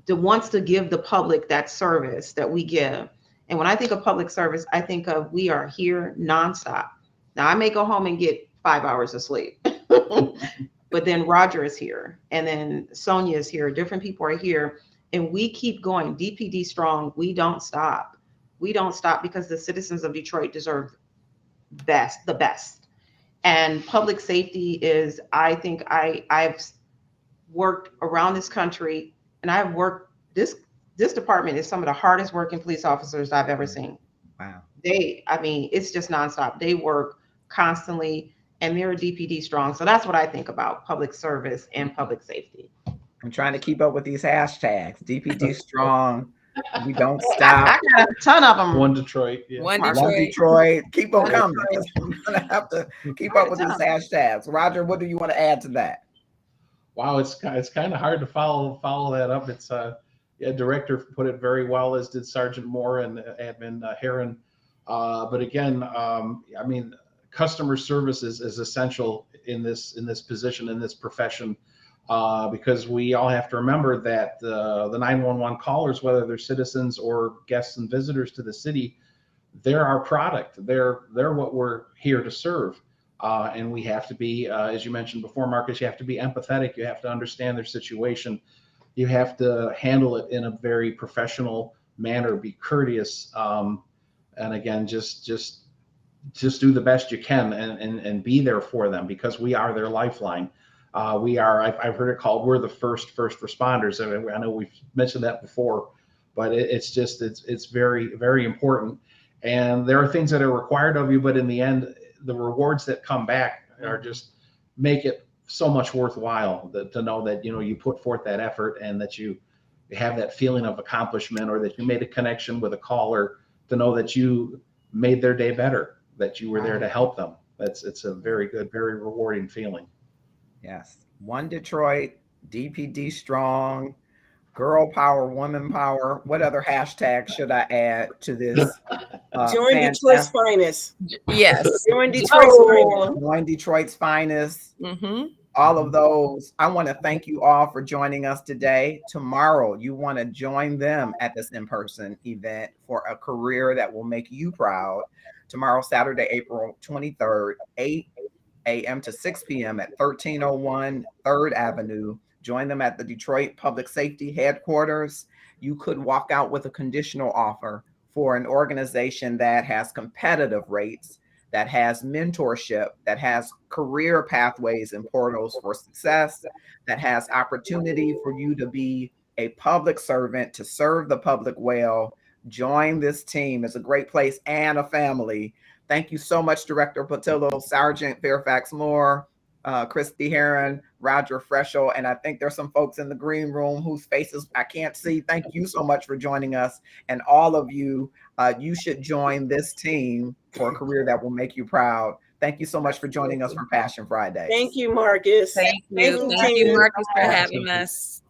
wants to give the public that service that we give. And when I think of public service, I think of, we are here nonstop. Now, I may go home and get 5 hours of sleep, but then Roger is here, and then Sonia is here. Different people are here, and we keep going. DPD strong. We don't stop. We don't stop, because the citizens of Detroit deserve the best. And public safety is, I think I've worked around this country, and I've worked, this department is some of the hardest working police officers I've ever seen. Wow. It's just nonstop. They work constantly, and they're DPD strong. So that's what I think about public service and public safety. I'm trying to keep up with these hashtags. DPD strong. We don't stop. I got a ton of them. One Detroit. Yeah. One One Detroit. Detroit. Keep them coming. I'm gonna have to keep up with these hashtags. Roger, what do you want to add to that? Wow, it's kind of hard to follow that up. It's director put it very well, as did Sergeant Moore and Admin Heron. But again, I mean, customer service is essential in this position, in this profession, because we all have to remember that the 911 callers, whether they're citizens or guests and visitors to the city, they're our product. They're what we're here to serve. And we have to be, as you mentioned before, Marcus, you have to be empathetic. You have to understand their situation. you have to handle it in a very professional manner, be courteous, and again, just do the best you can and be there for them, because we are their lifeline. I've heard it called, we're the first responders. I know we've mentioned that before, but it's very, very important. And there are things that are required of you, but in the end, the rewards that come back are just make it so much worthwhile to know that, you put forth that effort and that you have that feeling of accomplishment, or that you made a connection with a caller, to know that you made their day better, that you were there to help them. It's a very good, very rewarding feeling. Yes. One Detroit, DPD strong, girl power, woman power. What other hashtag should I add to this? Join Detroit's finest. Yes. Join Detroit's finest. Join Detroit's finest. Mm-hmm. All of those. I want to thank you all for joining us today. Tomorrow, you want to join them at this in-person event for a career that will make you proud. Tomorrow, Saturday, April 23rd, 8 a.m. to 6 p.m. at 1301 3rd Avenue. Join them at the Detroit Public Safety Headquarters. You could walk out with a conditional offer for an organization that has competitive rates, that has mentorship, that has career pathways and portals for success, that has opportunity for you to be a public servant, to serve the public well. Join this team. It's a great place and a family. Thank you so much, Director Patillo, Sergeant Fairfax Moore, Christy Heron, Roger Freschel, and I think there's some folks in the green room whose faces I can't see. Thank you so much for joining us. And all of you, you should join this team for a career that will make you proud. Thank you so much for joining us for Passion Friday. Thank you, Marcus. Thank you. Thank you, Marcus, for having us.